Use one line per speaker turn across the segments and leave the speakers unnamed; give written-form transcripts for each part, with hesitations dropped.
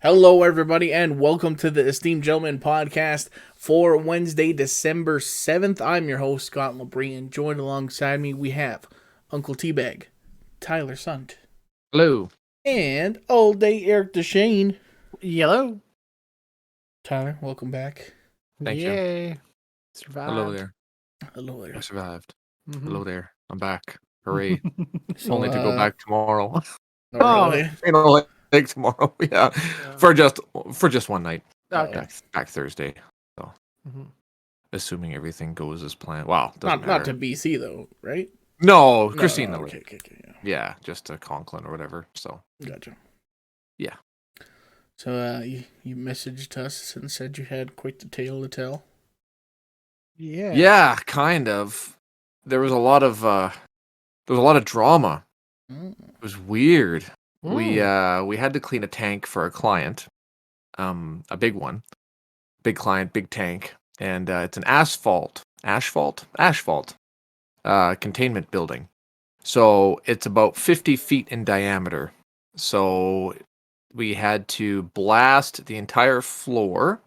Hello, everybody, and welcome to the Esteemed Gentlemen podcast for Wednesday, December 7th. I'm your host, Scott Labrie, and joined alongside me, we have Uncle Teabag, Tyler Sunt,
Hello.
and all day Eric Deshane.
Yellow.
Tyler, welcome back.
Thank you.
Yay. Survived.
Hello there.
Hello
I
there.
survived.
Mhm.
Hello there. I'm back. Hooray.
So,
Only to go back tomorrow.
Oh, really?
Like tomorrow. Yeah. For just one night.
Okay.
Back Thursday.
Mhm.
Assuming everything goes as planned. Wow. Doesn't
Not to
matter.
BC, though, right?
No,
No,
Christine
no,
though.
okay, yeah.
Yeah, just to Conklin or whatever. So
Gotcha.
Yeah.
So, you messaged us and said you had quite the tale to tell.
Yeah, kind of. There was a lot of drama.
Mm.
It was weird.
Mm.
We had to clean a tank for a client. A big one. Big client, big tank. And it's an asphalt containment building. So it's about 50 feet in diameter. So we had to blast the entire floor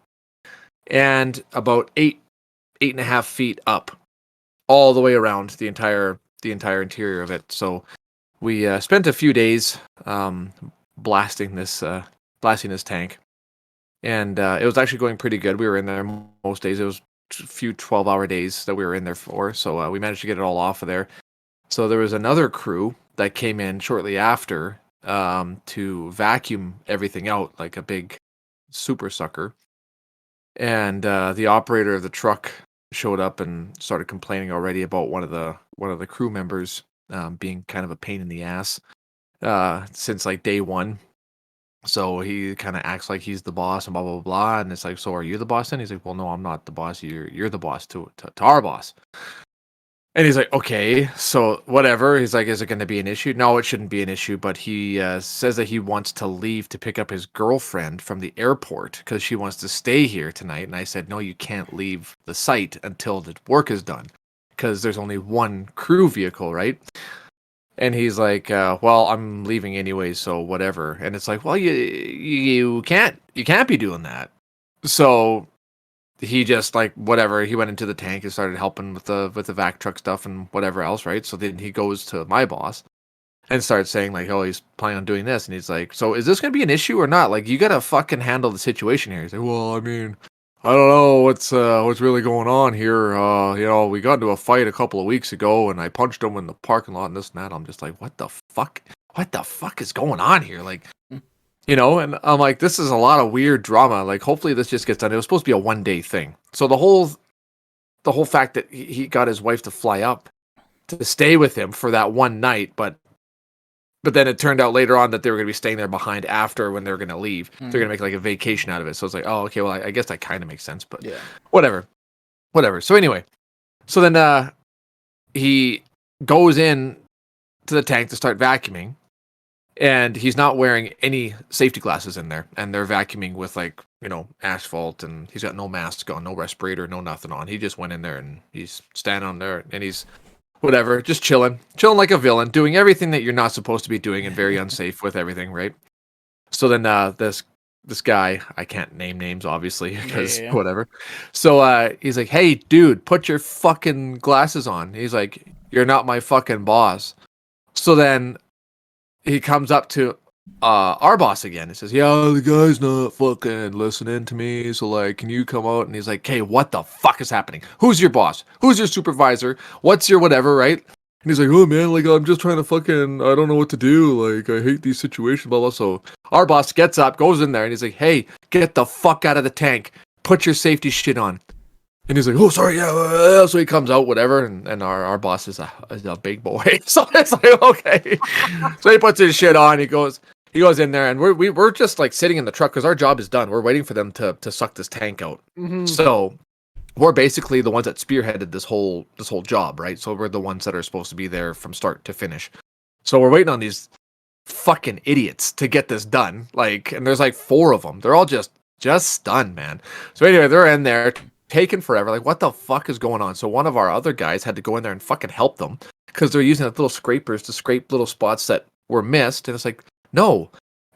and about 8.5 feet up, all the way around the entire interior of it. So we spent a few days blasting this tank, and it was actually going pretty good. We were in there most days. It was a few 12-hour days that we were in there for, so we managed to get it all off of there. So there was another crew that came in shortly after to vacuum everything out like a big super sucker. And the operator of the truck showed up and started complaining already about one of the crew members being kind of a pain in the ass since like day one. So he kind of acts like he's the boss and blah blah blah. And it's like, so are you the boss then? He's like, well, no, I'm not the boss. You're the boss to our boss. And he's like, okay, so whatever. He's like, is it going to be an issue? No, it shouldn't be an issue. But he says that he wants to leave to pick up his girlfriend from the airport because she wants to stay here tonight. And I said, no, you can't leave the site until the work is done because there's only one crew vehicle, right? And he's like, well, I'm leaving anyway, so whatever. And it's like, well, you can't be doing that. So he just like whatever, he went into the tank and started helping with the vac truck stuff and whatever else, right? So then he goes to my boss and starts saying like, oh, he's planning on doing this, and he's like, so is this gonna be an issue or not? Like, you gotta fucking handle the situation here. He's like, well, I mean, I don't know what's really going on here. We got into a fight a couple of weeks ago and I punched him in the parking lot and this and that. I'm just like, what the fuck is going on here? Like, and I'm like, this is a lot of weird drama. Like, hopefully this just gets done. It was supposed to be a 1 day thing. So the whole fact that he got his wife to fly up to stay with him for that one night, but then it turned out later on that they were going to be staying there behind after when they were going to leave. They're going to make like a vacation out of it. So it's like, oh, okay, well, I guess that kind of makes sense, but
Yeah.
whatever. So anyway, so then he goes in to the tank to start vacuuming. And he's not wearing any safety glasses in there. And they're vacuuming with like, asphalt, and he's got no mask on, no respirator, no nothing on. He just went in there and he's standing on there and he's whatever, just chilling like a villain, doing everything that you're not supposed to be doing and very unsafe with everything, right? So then this guy, I can't name names obviously because whatever. So he's like, hey, dude, put your fucking glasses on. He's like, you're not my fucking boss. So then he comes up to our boss again. He says, yeah, the guy's not fucking listening to me. So, like, can you come out? And he's like, hey, what the fuck is happening? Who's your boss? Who's your supervisor? What's your whatever, right? And he's like, oh, man, like, I'm just trying to fucking, I don't know what to do. Like, I hate these situations, blah, blah. So our boss gets up, goes in there, and he's like, hey, get the fuck out of the tank. Put your safety shit on. And he's like, oh, sorry, yeah. So he comes out, whatever, and our boss is a big boy. So it's like, okay. So he puts his shit on. He goes in there, and we're just like sitting in the truck because our job is done. We're waiting for them to suck this tank out.
Mm-hmm.
So we're basically the ones that spearheaded this whole job, right? So we're the ones that are supposed to be there from start to finish. So we're waiting on these fucking idiots to get this done. Like, and there's like 4 of them. They're all just stunned, man. So anyway, they're in there taking forever. Like, what the fuck is going on? So one of our other guys had to go in there and fucking help them because they're using little scrapers to scrape little spots that were missed. And it's like, no,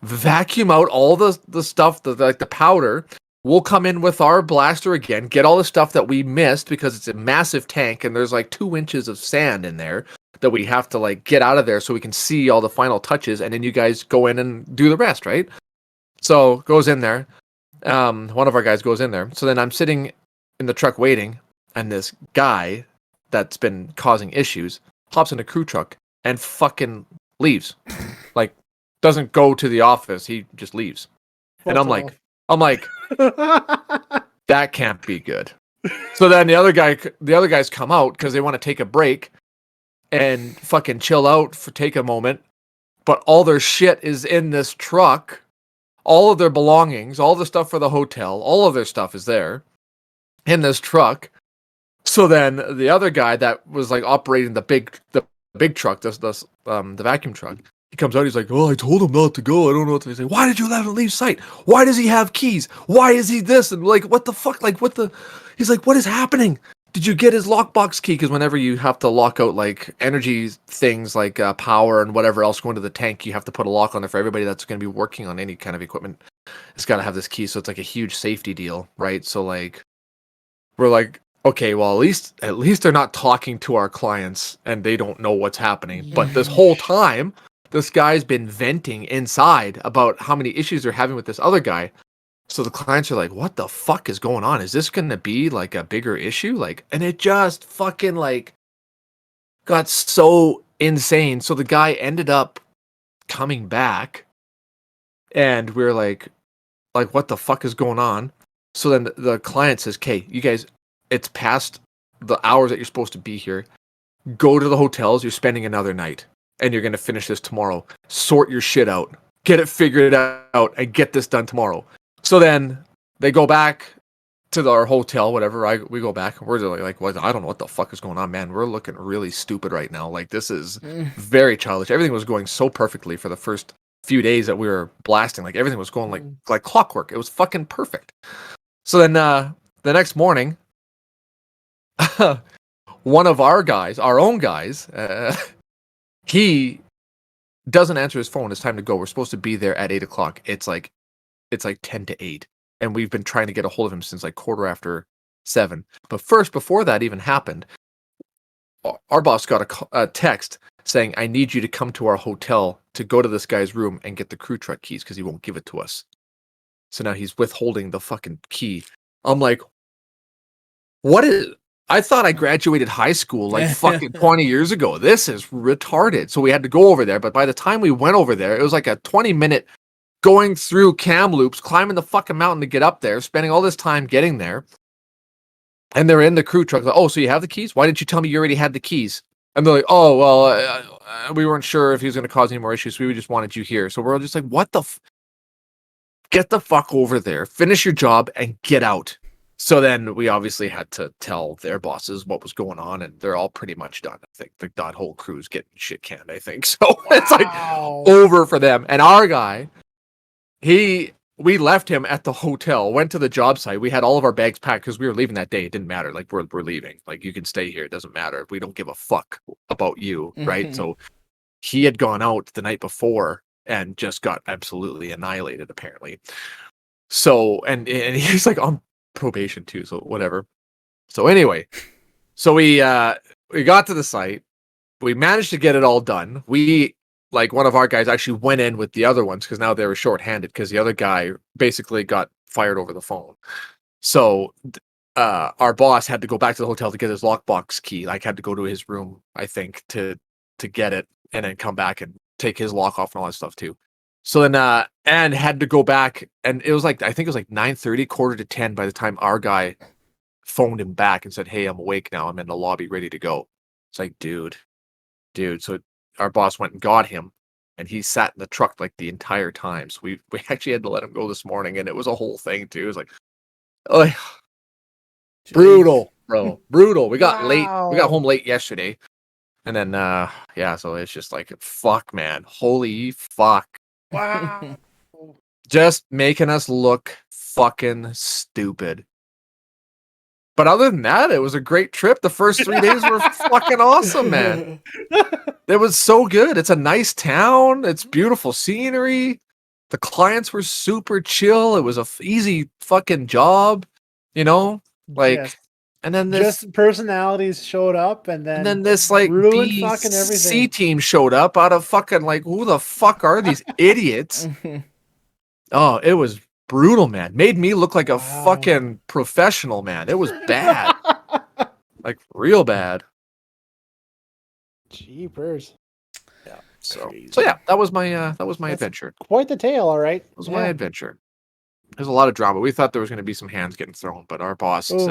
vacuum out all the stuff, like the powder. We'll come in with our blaster again, get all the stuff that we missed because it's a massive tank and there's like 2 inches of sand in there that we have to like get out of there so we can see all the final touches, and then you guys go in and do the rest, right? So goes in there. One of our guys goes in there. So then I'm sitting in the truck waiting, and this guy that's been causing issues hops in a crew truck and fucking leaves. Like, doesn't go to the office. He just leaves. And I'm like, that can't be good. So then the other guys come out because they want to take a break and fucking chill out for take a moment. But all their shit is in this truck. All of their belongings, all the stuff for the hotel, all of their stuff is there in this truck. So then the other guy that was like operating the big truck, the vacuum truck, he comes out. He's like, "Oh, I told him not to go. I don't know what to say. Why did you let him leave site? Why does he have keys? Why is he this?" And like, what the fuck? Like, what the? He's like, "What is happening? Did you get his lockbox key?" Because whenever you have to lock out like energy things like power and whatever else going to the tank, you have to put a lock on there for everybody that's going to be working on any kind of equipment. It's got to have this key, so it's like a huge safety deal, right? So like, we're like, okay, well at least they're not talking to our clients and they don't know what's happening. But this whole time, this guy's been venting inside about how many issues they're having with this other guy. So the clients are like, what the fuck is going on? Is this going to be like a bigger issue? Like, and it just fucking like got so insane. So the guy ended up coming back and we're like, what the fuck is going on? So then the client says, okay, you guys, it's past the hours that you're supposed to be here. Go to the hotels. You're spending another night and you're going to finish this tomorrow. Sort your shit out. Get it figured out and get this done tomorrow. So then they go back to our hotel, whatever. We go back. We're like, well, I don't know what the fuck is going on, man. We're looking really stupid right now. Like, this is very childish. Everything was going so perfectly for the first few days that we were blasting. Like, everything was going like clockwork. It was fucking perfect. So then the next morning, one of our guys, our own guys, he doesn't answer his phone. It's time to go. We're supposed to be there at 8:00. It's like 10 to 8. And we've been trying to get a hold of him since like 7:15. But first, before that even happened, our boss got a text saying, I need you to come to our hotel to go to this guy's room and get the crew truck keys because he won't give it to us. So now he's withholding the fucking key. I'm like, what is... I thought I graduated high school like fucking 20 years ago. This is retarded. So we had to go over there. But by the time we went over there, it was like a 20-minute going through Kamloops, climbing the fucking mountain to get up there, spending all this time getting there. And they're in the crew truck. Like, oh, so you have the keys? Why didn't you tell me you already had the keys? And they're like, oh, well, we weren't sure if he was going to cause any more issues. So we just wanted you here. So we're just like, what the... Get the fuck over there, finish your job, and get out. So then we obviously had to tell their bosses what was going on, and they're all pretty much done. I think that whole crew's getting shit canned, I think. So It's like over for them. And our guy, we left him at the hotel, went to the job site. We had all of our bags packed because we were leaving that day. It didn't matter. Like, we're leaving. Like, you can stay here. It doesn't matter. We don't give a fuck about you, right? So he had gone out the night before and just got absolutely annihilated, apparently. So, and he's like on probation too, so whatever. So anyway, so we got to the site. We managed to get it all done. We, like, one of our guys actually went in with the other ones because now they were shorthanded because the other guy basically got fired over the phone. So our boss had to go back to the hotel to get his lockbox key. Like, had to go to his room, I think, to get it, and then come back and take his lock off and all that stuff too. So then, and had to go back, and it was like, I think it was like 9:30, 9:45 by the time our guy phoned him back and said, hey, I'm awake now. I'm in the lobby ready to go. It's like, dude. So our boss went and got him, and he sat in the truck like the entire time. So we actually had to let him go this morning, and it was a whole thing too. It was like, oh, brutal, bro. Brutal. We got late. We got home late yesterday. And then, so it's just like, fuck, man. Holy fuck.
Wow.
Just making us look fucking stupid. But other than that, it was a great trip. The first 3 days were fucking awesome, man. It was so good. It's a nice town. It's beautiful scenery. The clients were super chill. It was a easy fucking job, you know? Like,
Yes.
and then this,
Just personalities showed up and
and
then
then this like
ruined
B
fucking
C
everything.
team showed up out of fucking like, who the fuck are these idiots? Oh, it was brutal, man. Made me look like a
Wow.
fucking professional, man. It was bad. Like real bad.
Jeepers.
Yeah. So
Crazy.
yeah, that was my
That's
adventure.
quite the tale, all right.
That was my adventure. There's a lot of drama. We thought there was going to be some hands getting thrown, but our boss
Ooh.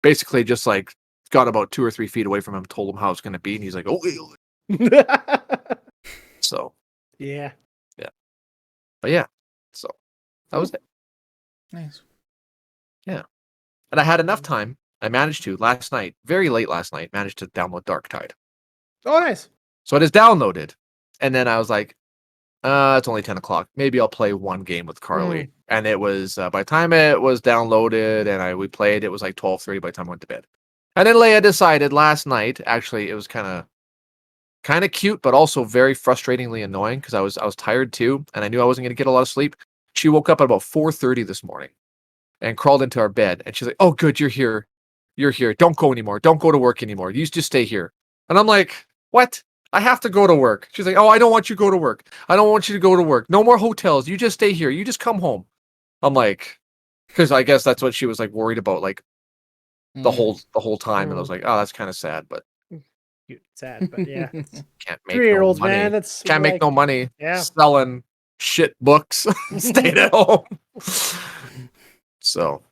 basically just like got about 2 or 3 feet away from him, told him how it's going to be, and he's like, "Okay." So
Yeah.
but yeah, so that was it.
Nice.
And I had enough time. I managed to last night, very late last night, managed to download Dark Tide.
Oh, nice.
So it is downloaded, and then I was like, it's only 10 o'clock. Maybe I'll play one game with Carly. And it was by the time it was downloaded and we played, it was like 12:30 by the time I went to bed. And then Leia decided last night. Actually, it was kind of cute, but also very frustratingly annoying because I was tired too, and I knew I wasn't going to get a lot of sleep. She woke up at about 4:30 this morning and crawled into our bed, and she's like, "Oh, good, you're here. You're here. Don't go anymore. Don't go to work anymore. You just stay here." And I'm like, "What? I have to go to work." She's like, "Oh, I don't want you to go to work. I don't want you to go to work. No more hotels. You just stay here. You just come home." I'm like, because I guess that's what she was like worried about, like the whole time. And I was like, "Oh, that's kind of sad, but
Cute, sad, but yeah.
can't make no
3-year-olds,
money.
man. That's
Can't make
like,
no money
yeah.
selling shit books, staying at home." So,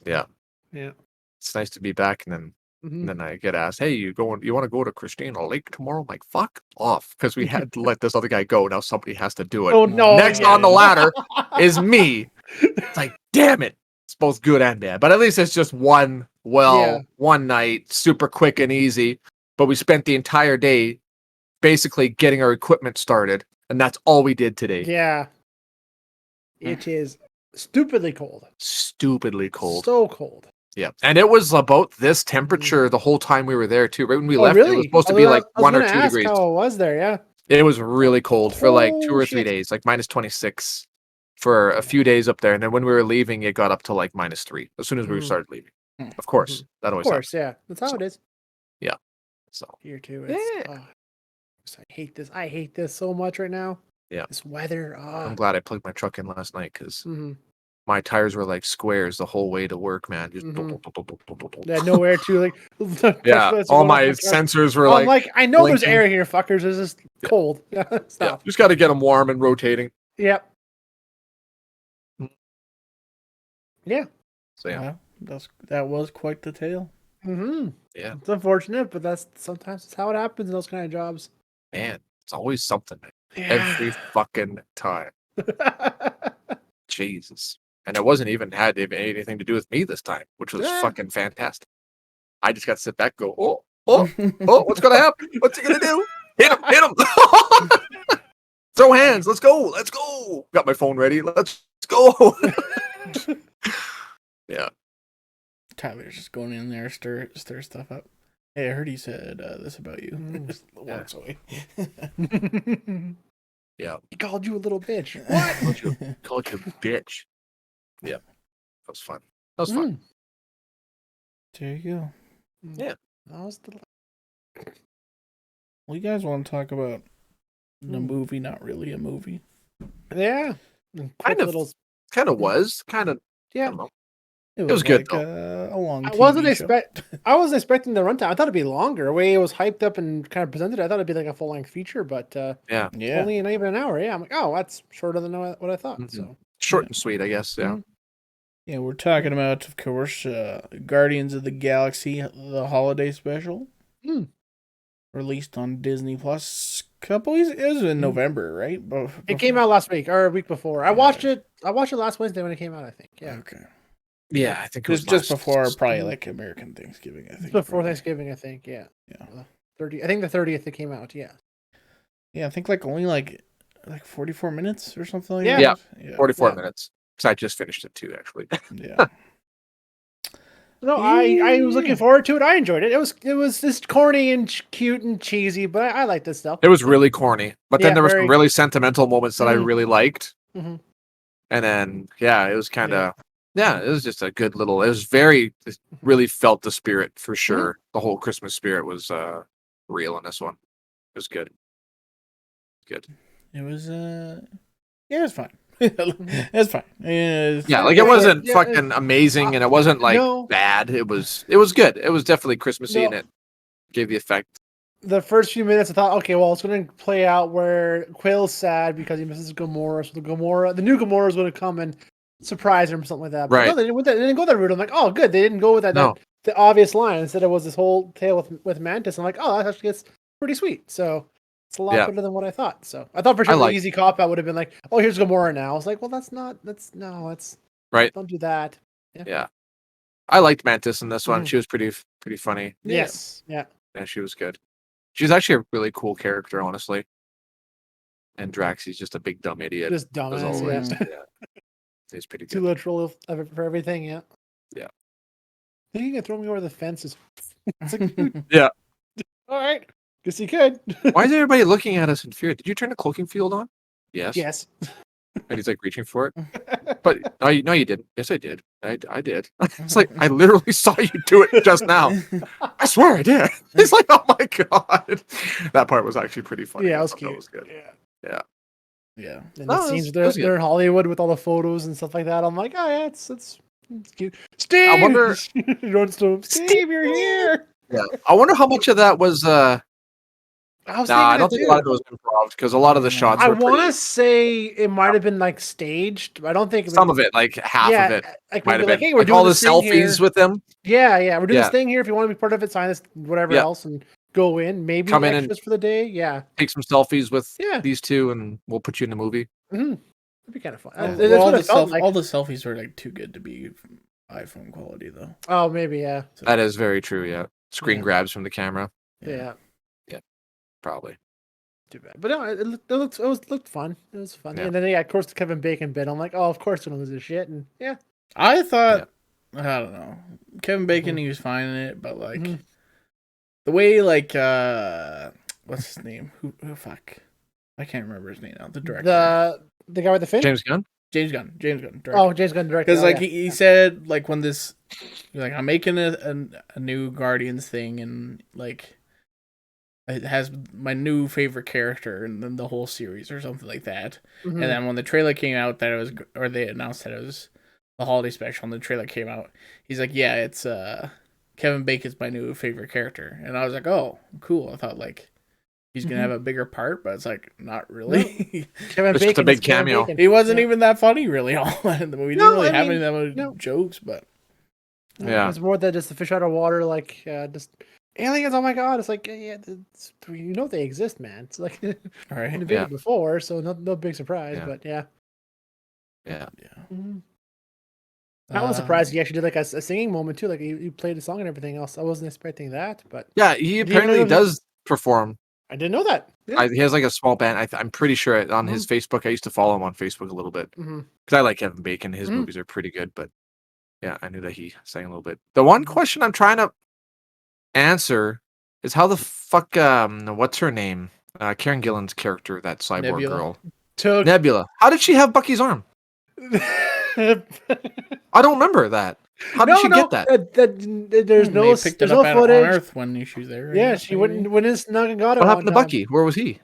yeah,
Yeah.
it's nice to be back. And then
Mhm.
I get asked, "Hey, you want to go to Christina Lake tomorrow?" I'm like, "Fuck off," because we had to let this other guy go. Now somebody has to do it.
Oh no!
Next
yeah.
on the ladder is me. It's like, damn it. It's both good and bad. But at least it's just one night, super quick and easy. But we spent the entire day basically getting our equipment started, and that's all we did today.
Yeah. It is stupidly cold.
Stupidly cold.
So cold.
Yeah. And it was about this temperature the whole time we were there too. Right when we
Oh,
left,
really?
it was supposed to be like
I was
1 or
gonna
2
ask
degrees.
how it was there, yeah.
It was really cold for like 2 or 3
shit.
days, like minus 26 for a few days up there. And then when we were leaving, it got up to like minus 3 as soon as we started leaving. Of course, that
Of
always
course,
happens.
yeah. That's how it is.
Yeah. So
Here too.
Yeah.
I hate this. I hate this so much right now.
Yeah.
This weather.
I'm glad I plugged my truck in last night because
Mhm.
my tires were like squares the whole way to work, man. Just
Yeah, nowhere to like.
yeah.
that's
All
going off
my
truck.
sensors were
I'm
like,
I know there's
blinking.
air here, fuckers. It's just cold.
yeah.
Stop.
Just got to get them warm and rotating.
Yep. Yeah.
So yeah.
That was quite the tale.
Mm-hmm.
Yeah.
It's unfortunate, but sometimes it's how it happens in those kind of jobs.
Man, it's always something.
Yeah.
Every fucking time. Jesus. And it wasn't even had anything to do with me this time, which was fucking fantastic. I just got to sit back and go, oh, what's going to happen? What's he going to do? Hit him. Throw hands. Let's go. Got my phone ready. Let's go. Yeah.
Tyler's just going in there, stir stuff up. Hey, I heard he said this about you. Just walks away.
Yeah.
He called you a little bitch.
What? Called you a bitch. Yeah. That was fun.
There you go.
Yeah.
That was the.
Well, you guys want to talk about the movie, not really a movie?
Yeah.
Kind of was. Kind of.
Yeah.
It was good
like, a long.
I wasn't
TV show.
I wasn't expecting the runtime. I thought it'd be longer. The way it was hyped up and kind of presented, I thought it'd be like a full length feature, but
yeah,
only not even an hour. Yeah, I'm like, oh, that's shorter than what I thought.
Mm-hmm.
So
short and sweet, I guess. Yeah.
Yeah, we're talking about, of course, Guardians of the Galaxy, the holiday special, released on Disney Plus. It was in November, right?
It came out last week or a week before. I watched it last Wednesday when it came out. I think. Yeah.
Okay.
Yeah, I think it was
just before probably like American Thanksgiving. I think
before Thanksgiving. I think. Yeah.
Yeah.
30. I think the 30th it came out. Yeah.
Yeah, I think only like 44 minutes or something like
that.
Yeah. 44 minutes. Because I just finished it too, actually.
Yeah.
No, I was looking forward to it. I enjoyed it. It was just corny and cute and cheesy, but I like this stuff.
It was really corny, but then there were some really sentimental moments that I really liked.
Mm-hmm.
And then it was kind of it was just a good little. It was very really felt the spirit for sure. The whole Christmas spirit was real in this one. It was good. Good.
It was it was fine. It's fine.
It wasn't fucking amazing, and it wasn't like bad. It was good. It was definitely Christmassy, and it gave the effect.
The first few minutes, I thought, okay, well, it's going to play out where Quill's sad because he misses Gamora. So the new Gamora is going to come and surprise him or something like that. But
right?
No, they didn't go that route. I'm like, oh, good. They didn't go with that.
No.
The obvious line. Instead, it was this whole tale with Mantis. I'm like, oh, that actually gets pretty sweet. So it's a lot better than what I thought. So I thought for sure the easy cop out would have been like, oh, here's Gamora now. I was like, well, that's
right.
Don't do that.
Yeah. I liked Mantis in this one. She was pretty funny.
Yes. Yeah,
she was good. She's actually a really cool character, honestly. And Drax, he's just a big dumb idiot.
Just dumbass,
yeah. He's pretty good.
Too literal for everything, yeah.
Yeah.
I think you can throw me over the fences. It's like,
yeah.
All right. Guess you could.
Why is everybody looking at us in fear? Did you turn the cloaking field on? Yes.
Yes.
And he's like reaching for it. But no, you didn't. Yes, I did. I did. It's like I literally saw you do it just now. I swear I did. He's like, oh my god. That part was actually pretty funny.
Yeah, it was cute.
That was good.
Yeah.
Yeah.
And it seems they're in Hollywood with all the photos and stuff like that. I'm like, oh yeah, it's cute. Steve,
I wonder.
Steve, you're here.
Yeah. I wonder how much of that was. I don't think a lot of it was improv because a lot of the shots.
I want to say it might have been like staged. But I don't think
some of it, like half of it,
like
might have been.
Like, hey, we're doing
all the
selfies
selfies with them.
Yeah, we're doing this thing here. If you want to be part of it, sign this, whatever else, and go in. Maybe
come in
extras for the day. Yeah,
take some selfies with these two, and we'll put you in the movie.
That'd be kind of fun.
All the selfies were like too good to be iPhone quality, though.
Oh, maybe so.
That is very true. Yeah, screen grabs from the camera.
Yeah,
probably.
Too bad, but no, it looked fun. It was fun, and then of course the Kevin Bacon bit. I'm like, oh, of course, gonna lose his shit, and
I thought, I don't know, Kevin Bacon, he was fine in it, but like the way, like, what's his name? Who fuck? I can't remember his name now. The director,
the guy with the fin,
James Gunn.
Director.
Oh, James Gunn director.
Because he said like when this, like I'm making a new Guardians thing, and like. It has my new favorite character in the whole series or something like that. And then when the trailer came out or they announced that it was the holiday special and the trailer came out, he's like, yeah, it's Kevin Bacon's my new favorite character. And I was like, oh, cool. I thought like he's going to have a bigger part, but it's like, not really.
Kevin Bacon,
just a big cameo.
He wasn't even that funny really all in the movie. He didn't really have any that many jokes, but.
It's more than just the fish out of water, like just... Aliens, oh my god, it's like, you know they exist, man. It's like, invaded before, so no big surprise, but yeah. I was surprised he actually did like a singing moment too, like he played a song and everything else. I wasn't expecting that, but...
Yeah, he apparently does perform.
I didn't know that. Yeah.
He has like a small band. I'm pretty sure on his Facebook, I used to follow him on Facebook a little bit. Because I like Kevin Bacon, his movies are pretty good, but yeah, I knew that he sang a little bit. The one question I'm trying to answer is how the fuck what's her name, Karen Gillan's character, that cyborg girl, Nebula, how did she have Bucky's arm? I don't remember that. How did she get that?
There's no footage
on Earth when she was there.
Yeah, she went in snug and got it.
What happened to Bucky? Where was he?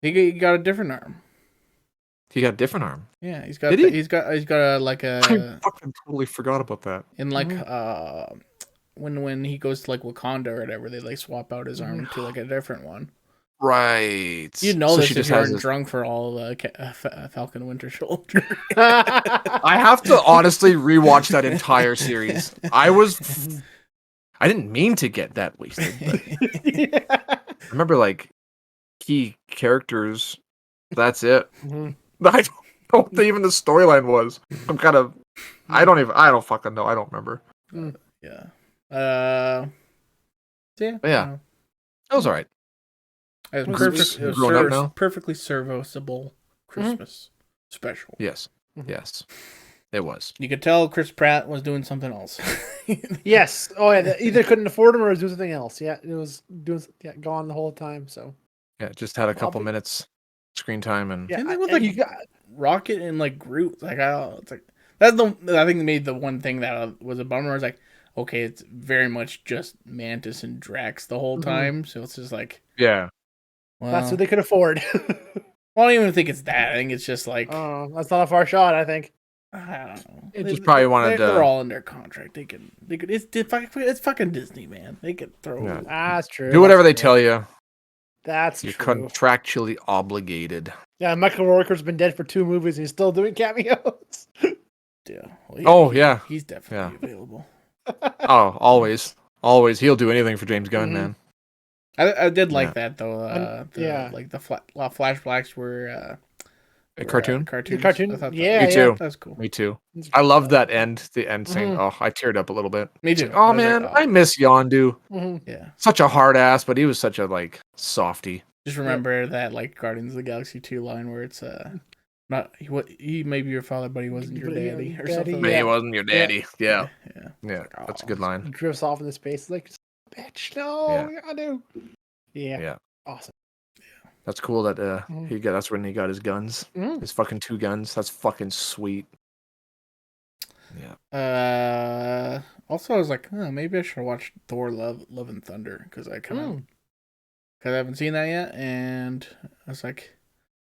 He got a different arm.
He got a different arm.
Yeah, he's got a like a.
I fucking totally forgot about that.
In like when he goes to like Wakanda or whatever, they like swap out his arm to like a different one.
Right.
You know, this if you're drunk for all Falcon Winter Soldier.
I have to honestly rewatch that entire series. I didn't mean to get that wasted. But I remember like key characters. That's it. I don't know what even the storyline was. I don't fucking know. I don't remember.
Yeah.
That was all right.
It was perfectly serviceable Christmas special.
Yes. Yes. It was.
You could tell Chris Pratt was doing something else.
Yes. Oh yeah. Either couldn't afford him or was doing something else. Yeah. It was gone the whole time. So.
Yeah. Just had a couple minutes screen time and.
Yeah.
Rocket and like Groot, like it's like that's I think made the one thing that was a bummer. I was like, okay, it's very much just Mantis and Drax the whole time, so it's just like,
yeah,
well,
that's what they could afford.
I don't even think it's that. I think it's just like,
that's not a far shot. I think.
I don't know.
it just probably wanted to.
They're all in their contract. They could. It's fucking Disney, man. They could throw.
Yeah.
That's true.
Do whatever they tell you.
That's
You're
true.
contractually obligated.
Yeah, Michael Rooker's been dead for 2 movies and he's still doing cameos.
Yeah. Well,
yeah.
He's definitely available.
Oh, always. He'll do anything for James Gunn, man.
I did like that though. Like the flashbacks were
a cartoon.
Cartoons.
Yeah,
me too.
That's cool.
Me too. I love that end. The end scene. Oh, I teared up a little bit.
Me too.
Oh man, I miss Yondu.
Yeah.
Such a hard ass, but he was such a like softy.
Just remember that like Guardians of the Galaxy 2 line where it's not he may be your father, but he wasn't your daddy or something.
He wasn't your daddy. Yeah.
Like,
That's a good line.
He drifts off into space like, bitch, no, I do. Yeah. Awesome.
Yeah. That's cool that that's when he got his guns. His fucking 2 guns. That's fucking sweet.
Yeah. Also, I was like, maybe I should watch Thor: Love and Thunder because I haven't seen that yet, and I was like,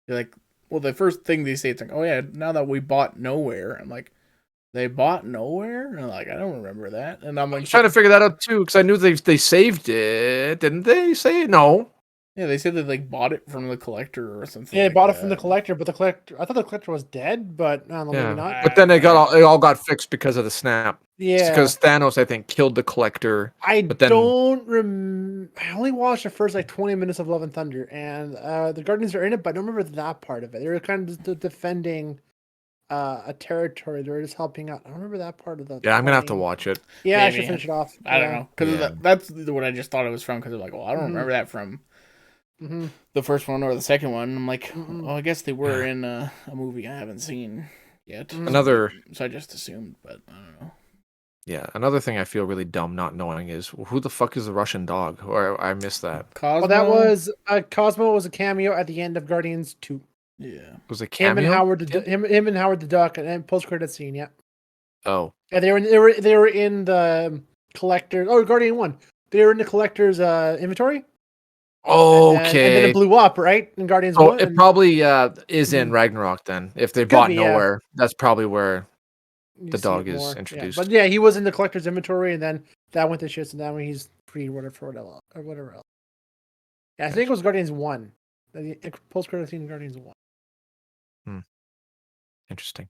well, the first thing they say, it's like, oh yeah, now that we bought Nowhere, I'm like, they bought Nowhere, and like, I don't remember that, and I'm like,
trying to figure that out too because I knew they saved it, didn't they? Say no.
Yeah, they said they like bought it from the collector or something.
Yeah, they bought it from the collector, but I thought the collector was dead, but I don't know, maybe not.
But then it all got fixed because of the snap.
Yeah,
because Thanos, I think, killed the collector.
I only watched the first like 20 minutes of Love and Thunder, and the Guardians are in it, but I don't remember that part of it. They were kind of just defending a territory. They were just helping out. I don't remember that part of the.
Yeah, I'm gonna have to watch it.
Yeah, maybe. I should finish it off.
I don't know because that's what I just thought it was from. Because they're like, well, I don't remember that from. The first one or the second one. I'm like, I guess they were in a movie I haven't seen yet. So I just assumed, but I don't know.
Yeah, another thing I feel really dumb not knowing is who the fuck is the Russian dog? Or I missed that.
Cosmo?
Well, that was Cosmo was a cameo at the end of Guardians 2.
Yeah,
was a cameo.
Him and Howard the Duck, and then post credit scene. Yeah.
Oh.
Yeah, they were in the collector. Oh, Guardian 1. They were in the collector's inventory.
Okay.
And then it blew up, right? In Guardians 1.
It probably is in Ragnarok then. If they bought Nowhere, that's probably where the dog is introduced.
Yeah. But yeah, he was in the collector's inventory, and then that went to shit, and now he's free or whatever else. Yeah, I think it was Guardians 1. The post-credit scene in Guardians 1.
Interesting.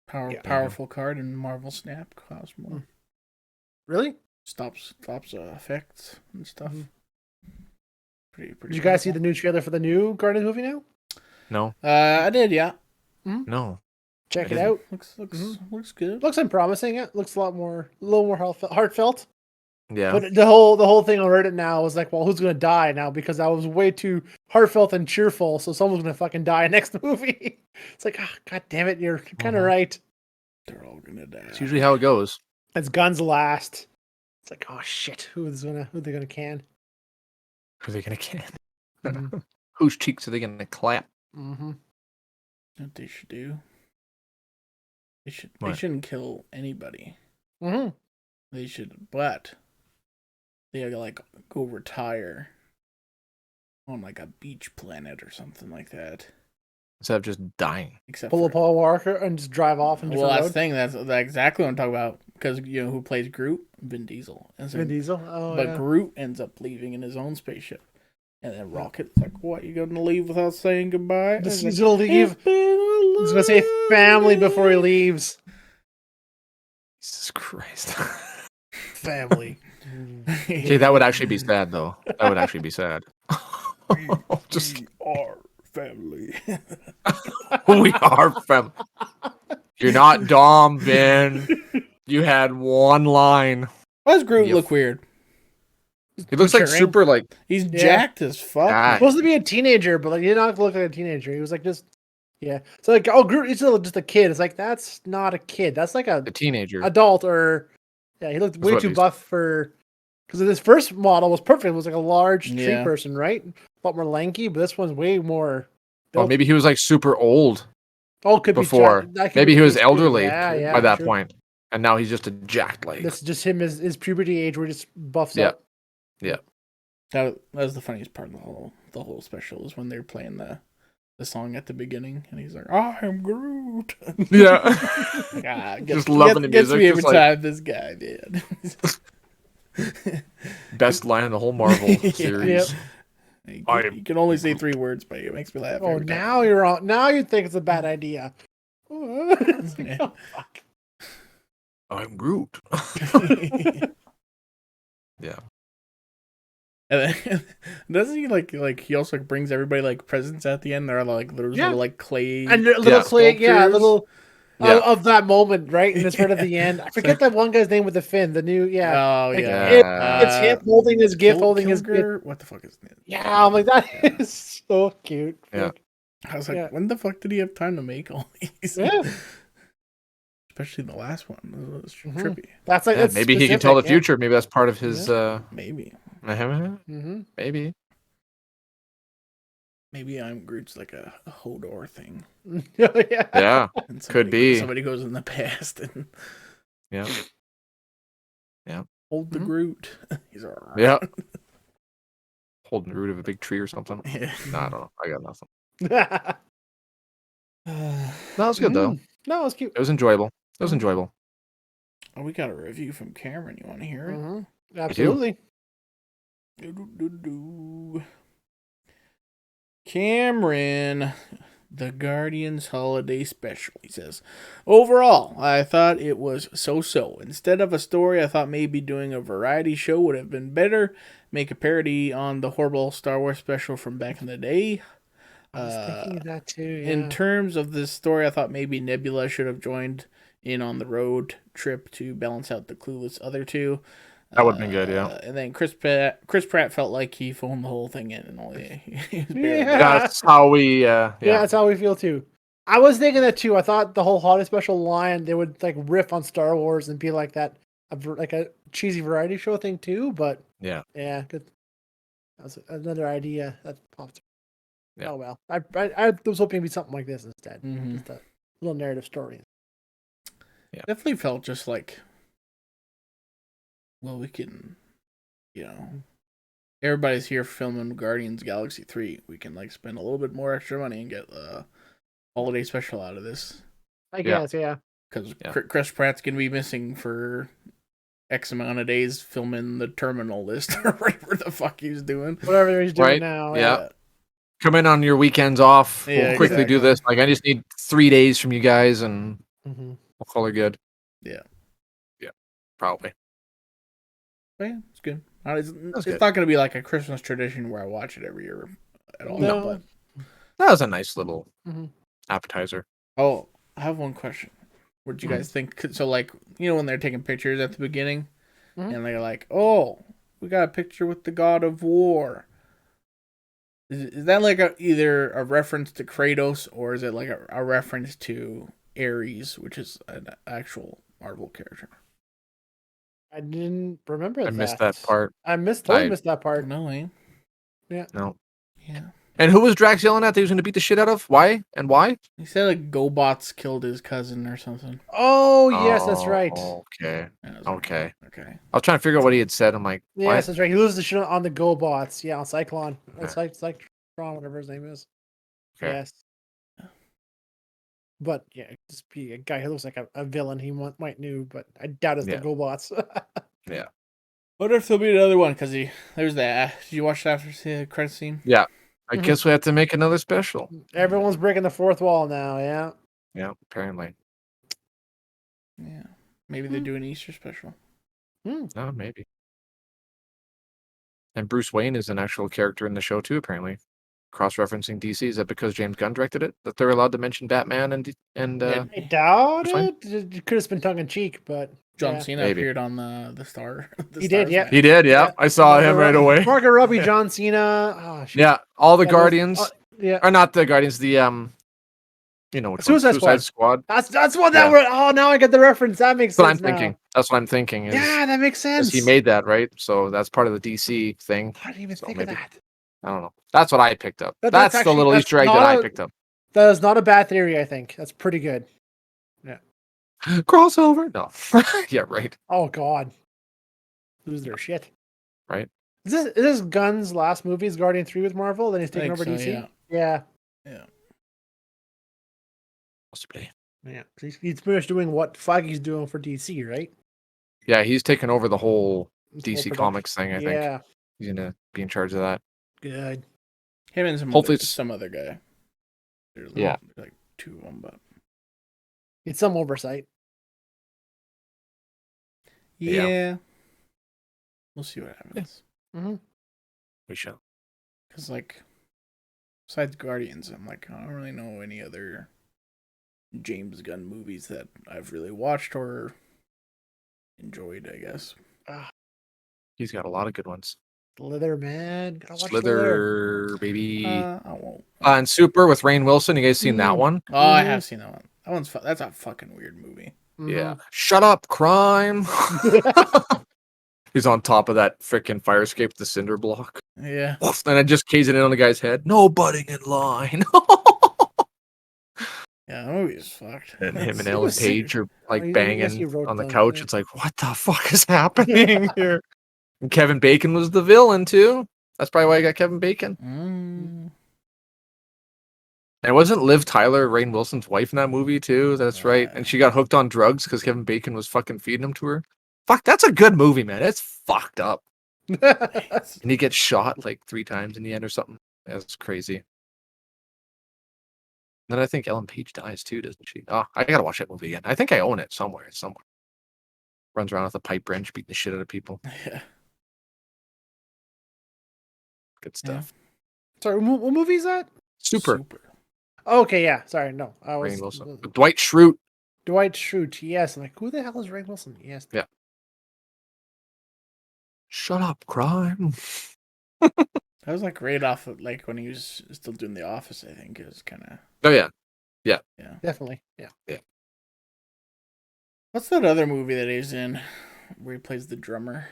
Powerful card in Marvel Snap Cosmo.
Really?
Stops effects and stuff. Pretty.
Did you guys see the new trailer for the new Guardians movie now?
No.
I did, yeah.
No.
Check it out.
Looks good.
Looks unpromising. It looks a little more heartfelt.
Yeah.
But the whole thing on Reddit now was like, well, who's gonna die now? Because that was way too heartfelt and cheerful, so someone's gonna fucking die next movie. It's like, god damn it, you're kind of right.
They're all gonna die.
It's usually how it goes.
It's guns last. It's like, oh shit, who they gonna can?
Who are they gonna can? Whose cheeks are they gonna clap?
What they should do? They shouldn't kill anybody. They should, but they gotta like go retire on like a beach planet or something like that.
Instead of just dying.
Except pull a Paul Walker and just drive off. And
that's the thing. That's exactly what I'm talking about. Because who plays Groot? Vin Diesel.
Vin Diesel.
But Groot ends up leaving in his own spaceship, and then Rocket's like, "What? You gonna leave without saying goodbye?"
He's gonna leave. He's gonna say family before he leaves.
Jesus Christ.
Family.
Okay, that would actually be sad, though. That would actually be sad.
We are family.
We are family. You're not Dom, Ben. You had one line.
Why does Groot look weird?
He looks like super like
he's jacked as fuck.
He's supposed to be a teenager, but like he did not look like a teenager. He was like just So like, Groot is still just a kid. It's like that's not a kid. That's like a
teenager,
adult, or he looked way too buff for. Because this first model was perfect. It was like a large tree person, right? A lot more lanky, but this one's way more
Or maybe he was like super old.
Oh, could
before.
be. That could
Maybe
be
he was
case too.
elderly
Yeah,
by that
true.
point, and now he's just a jacked like.
That's just him his puberty age where he just buffs
Yeah.
up.
Yeah.
That was the funniest part of the whole special is when they're playing the song at the beginning, and he's like, "I am Groot."
Yeah. Just loving the music.
Gets me every
just
time. This guy, man.
Best line in the whole Marvel series.
Yep. You can only say 3 words, but it makes me laugh.
Oh, now you're on. Now you think it's a bad idea. Like, oh, fuck.
I'm Groot. Yeah.
And then, doesn't he like he also brings everybody like presents at the end? They're like little like clay
and little clay,
sculptures.
little of that moment, right? And it's right at the end. I forget that one guy's name with the fin. The new,
Oh
like,
yeah.
it's him holding his gift, holding his gift.
What the fuck is that?
Yeah, I'm like that is so cute.
Yeah.
I was like, when the fuck did he have time to make all these?
Yeah.
Especially the last one. It was trippy.
That's like
maybe he can tell the future. Maybe that's part of his.
Maybe.
Maybe.
Maybe
I'm Groot's like a Hodor thing.
Yeah.
Could be.
Somebody goes in the past and
yeah.
Hold the Groot. He's alright.
Yeah. Holding the root of a big tree or something.
Yeah.
No, I don't know. I got nothing. No, it was good though.
No, it was cute.
It was enjoyable.
Oh, we got a review from Cameron. You want to hear it?
Absolutely.
Cameron, the Guardians Holiday Special. He says, overall, I thought it was so-so. Instead of a story, I thought maybe doing a variety show would have been better. Make a parody on the horrible Star Wars special from back in the day.
I was thinking of that too. Yeah.
In terms of this story, I thought maybe Nebula should have joined in on the road trip to balance out the clueless other two.
That would have been good, yeah.
And then Chris Pratt felt like he phoned the whole thing in, and only
that's how we.
That's how we feel too. I was thinking that too. I thought the whole holiday special line they would like riff on Star Wars and be like that, like a cheesy variety show thing too. But
yeah,
good. That's another idea that popped.
Yeah.
Oh well, I was hoping it'd be something like this instead,
Mm-hmm.
just a little narrative story.
Yeah, definitely felt just like, well, we can, everybody's here filming Guardians Galaxy 3. We can like spend a little bit more extra money and get a holiday special out of this.
I guess, yeah.
Because Chris Pratt's gonna be missing for X amount of days filming the Terminal List or whatever the fuck he's doing.
Whatever he's doing now.
Yeah. Come in on your weekends off. We'll quickly do this. Like, I just need 3 days from you guys, and we'll call it good.
Yeah.
Yeah. Probably.
But yeah, it's good. It's not going to be like a Christmas tradition where I watch it every year at all.
No.
But
that was a nice little appetizer.
Oh, I have one question. What do you guys think? So, like, when they're taking pictures at the beginning, and they're like, "Oh, we got a picture with the God of War." Is that like either a reference to Kratos, or is it like a reference to Ares, which is an actual Marvel character?
I didn't remember that.
I missed that part.
I totally missed that part.
No,
Yeah.
No.
Yeah.
And who was Drax yelling at that he was going to beat the shit out of? Why? And why?
He said like GoBots killed his cousin or something.
Oh, yes, that's right.
Okay.
Yeah,
okay.
Okay.
I was trying to figure out what he had said. I'm like,
yes, that's right. He loses the shit on the GoBots. Yeah, on Cyclone. Okay. Cyclone, whatever his name is.
Okay.
Yes. But yeah, just be a guy who looks like a villain he might knew, but I doubt it's the GoBots.
Yeah.
Wonder if there'll be another one because there's that. Did you watch the after credit scene?
Yeah. I guess we have to make another special.
Everyone's breaking the fourth wall now. Yeah.
Yeah. Apparently.
Yeah. Maybe they do an Easter special.
Oh, maybe. And Bruce Wayne is an actual character in the show too. Apparently, cross-referencing DC. Is that because James Gunn directed it that they're allowed to mention Batman and?
I doubt it. It could have been tongue in cheek, but.
John Cena appeared on the Star.
He did, yeah.
He did, yeah. I saw him right away.
Margot Robbie, John Cena. Oh,
yeah, all the Guardians.
Yeah,
or not the Guardians. The
Suicide Squad. That's what that were. Oh, now I get the reference. That makes sense.
That's what I'm thinking.
Yeah, that makes sense.
He made that, right? So that's part of the DC thing.
I didn't even think of that.
I don't know. That's what I picked up.
That's
That's
actually,
the little
that's
Easter egg that I picked up.
That is not a bad theory, I think. That's pretty good. Yeah.
Crossover? No. Yeah, right.
Oh, God. Lose their shit.
Right.
Is this Gunn's last movie? Is Guardian 3 with Marvel? Then he's taking over
so,
DC? Yeah.
Possibly.
Yeah. He's pretty much doing what Feige's doing for DC, right?
Yeah, he's taken over the whole
This
DC
whole
Comics thing, I think.
Yeah.
He's going to be in charge of that.
Good.
Him and some other guy. There's like two of them, but
it's some oversight.
Yeah. We'll see what happens.
Yeah. Mm-hmm.
We shall.
Because, like, besides Guardians, I'm like, I don't really know any other James Gunn movies that I've really watched or enjoyed, I guess.
He's got a lot of good ones.
Slither, man. Gotta watch
Slither, baby.
I won't.
And Super with Rainn Wilson. You guys seen that one?
Oh, I have seen that one. That one's that's a fucking weird movie.
Yeah. Shut up, crime. He's on top of that freaking fire escape, the cinder block.
Yeah.
And it just caves it in on the guy's head. No butting in line.
Yeah, the movie is fucked.
And him and Ellen Page are like banging on the couch. It's like, what the fuck is happening here? And Kevin Bacon was the villain too. That's probably why I got Kevin Bacon. And wasn't Liv Tyler Rainn Wilson's wife in that movie too? That's right. And she got hooked on drugs because Kevin Bacon was fucking feeding them to her. Fuck, that's a good movie, man. It's fucked up. And he gets shot like 3 times in the end or something. That's crazy. Then I think Ellen Page dies too, doesn't she? Oh, I gotta watch that movie again. I think I own it somewhere. Runs around with a pipe wrench, beating the shit out of people.
Yeah.
Good stuff.
Yeah. Sorry, what movie is that?
Super.
Okay, yeah. Sorry, no.
Rainn Wilson. Dwight Schrute.
Dwight Schrute, yes. I'm like, who the hell is Rainn Wilson? Yes.
Yeah. Shut up, crime.
That was like right off of like when he was still doing The Office, I think. It was kind of.
Oh, yeah.
Yeah.
Definitely. Yeah.
What's that other movie that he's in where he plays the drummer?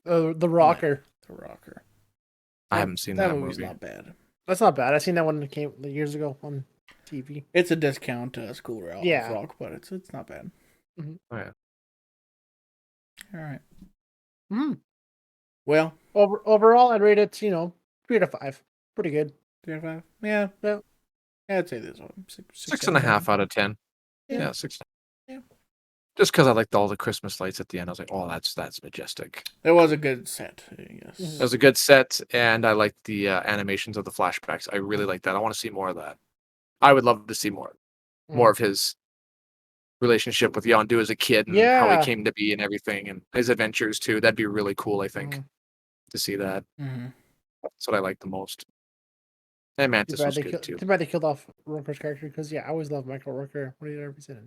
The Rocker.
The Rocker.
I haven't seen that
movie's
movie.
Not bad.
That's not bad. I seen that one that came years ago on TV.
It's a discount school rock, but it's not bad.
Mm-hmm.
Oh, yeah.
All right.
Mm-hmm.
Well,
overall, I'd rate it, 3 out of 5. Pretty good.
3 out of 5? Yeah.
Yeah.
I'd say this one.
6.5 out of 10. Yeah, 6.
Yeah.
Just because I liked all the Christmas lights at the end. I was like, oh, that's majestic.
It was a good set, yes.
It was a good set, and I liked the animations of the flashbacks. I really like that. I want to see more of that. I would love to see more of his relationship with Yondu as a kid and how he came to be and everything, and his adventures too. That'd be really cool, I think, to see that.
Mm-hmm.
That's what I like the most. And Mantis was good too.
Too bad they killed off Rooker's character because, I always loved Michael Rooker. What did he ever say?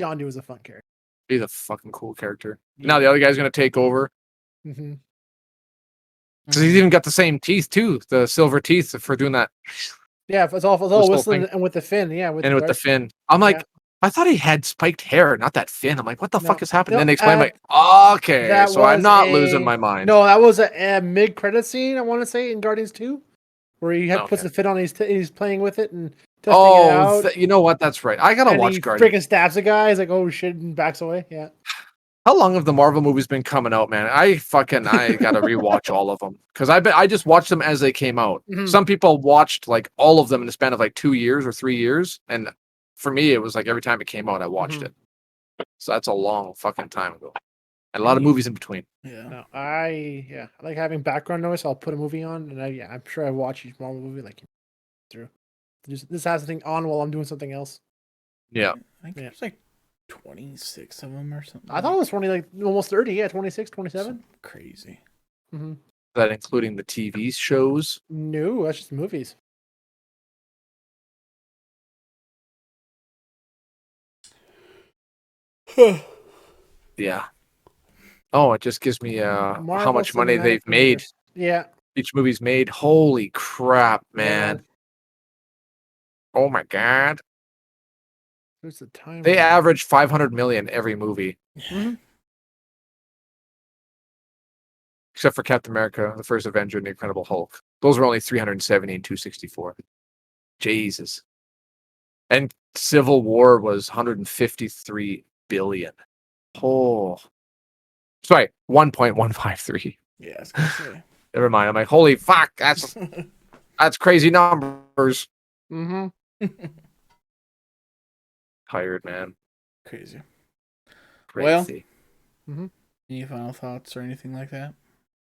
Yondu was a fun character.
He's a fucking cool character. Yeah. Now the other guy's going to take over.
Mm-hmm.
Because he's even got the same teeth too, the silver teeth for doing that.
Yeah, it's all whistling and with the fin. Yeah,
with the fin. I'm like, I thought he had spiked hair, not that fin. I'm like, what the fuck is happening? Then they explain, like, okay, so I'm not losing my mind.
No, that was a mid-credit scene, I want to say, in Guardians 2, where he puts the fin on, he's playing with it and testing it out.
You know what? That's right. I gotta watch Guardians.
Freaking stabs a guy. He's like, oh shit, and backs away. Yeah.
How long have the Marvel movies been coming out, man? I gotta rewatch all of them because I just watched them as they came out. Mm-hmm. Some people watched like all of them in the span of like 2 years or 3 years, and for me, it was like every time it came out, I watched it. So that's a long fucking time ago, and a lot of movies in between.
Yeah, no, I like having background noise. So I'll put a movie on, and I'm sure I watch each Marvel movie like through. This has something on while I'm doing something else.
Yeah,
I think it's like 26 of them or something.
I thought it was 20, like almost 30. Yeah, 26, 27.
Something crazy.
Mm-hmm.
Is that including the TV shows?
No, that's just movies.
Yeah. Oh, it just gives me how much money they've made.
Yeah.
Each movie's made. Holy crap, man. Yeah. Oh my god.
Who's the time?
They average 500 million every movie.
Mm-hmm.
Except for Captain America, the first Avenger, and the Incredible Hulk. Those were only 370 and 264. Jesus. And Civil War was 153 billion. Oh. Sorry, 1.153.
Yeah, I was gonna say.
Never mind. I'm like, holy fuck, that's crazy numbers.
Mm-hmm.
Tired, man.
Crazy.
Crazy.
Well,
any final thoughts or anything like that?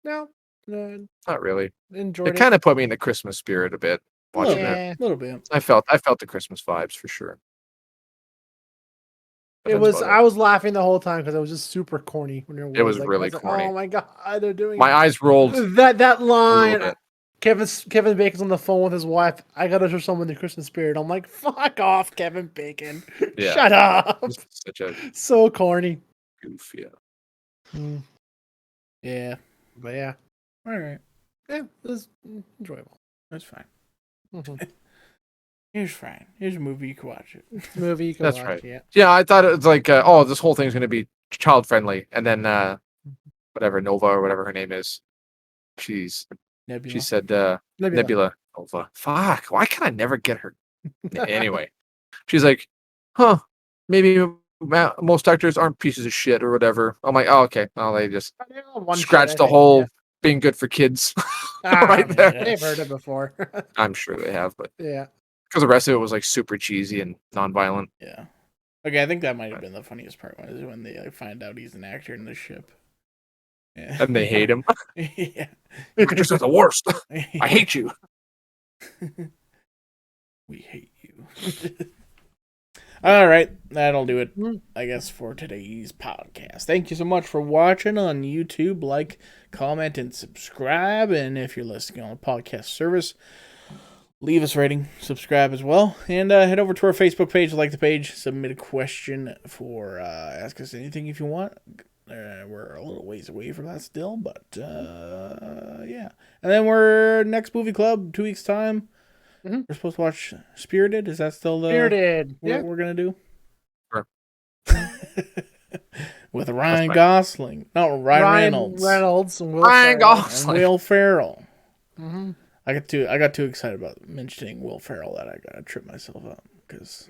No,
not really.
Enjoyed
it. Kind of put me in the Christmas spirit a bit. Watching it.
A little bit.
I felt the Christmas vibes for sure.
But I was laughing the whole time because it was just super corny when
it was like, really corny.
Like, oh my god, they're doing.
My eyes rolled.
That line. Kevin Bacon's on the phone with his wife. I gotta show someone the Christmas spirit. I'm like, fuck off, Kevin Bacon. Yeah. Shut up.
Such a
so corny.
Goof, yeah.
Yeah.
But yeah.
All right.
Yeah, it was enjoyable.
That's fine. Here's fine. Here's a movie you can watch it.
Movie you can
That's
watch.
right.
Yeah.
Yeah, I thought it was like, oh, this whole thing's gonna be child friendly, and then whatever Nova or whatever her name is,
Nebula.
She said Nebula. Nova. Fuck. Why can I never get her? Anyway, she's like, huh? Maybe most actors aren't pieces of shit or whatever. I'm like, oh, okay. Well, they just scratched the whole being good for kids right there.
They've heard it before.
I'm sure they have, but
yeah,
because the rest of it was like super cheesy and non-violent.
Yeah. Okay, I think that might have been the funniest part was when they like find out he's an actor in the ship.
Yeah. And they hate him.
Yeah.
You're just the worst. I hate you.
We hate you. All right, that'll do it, I guess, for today's podcast. Thank you so much for watching on YouTube. Like, comment, and subscribe. And if you're listening on a podcast service, leave us a rating, subscribe as well, and head over to our Facebook page, like the page, submit a question for ask us anything if you want. We're a little ways away from that still, but yeah. And then we're next movie club, 2 weeks time. We're supposed to watch Spirited. Is that still the
Spirited?
What we're gonna do?
Sure.
With Ryan Gosling, no, Ryan
Reynolds, and
Will Ferrell.
Mm-hmm.
I got too excited about mentioning Will Ferrell that I gotta trip myself up because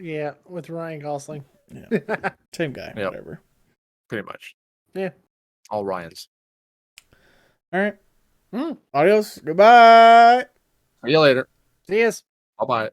with Ryan Gosling.
Yeah, same guy. Yep. Whatever.
Pretty much.
Yeah.
All Ryans.
All right. Adios. Goodbye.
See you later.
See you.
Bye-bye.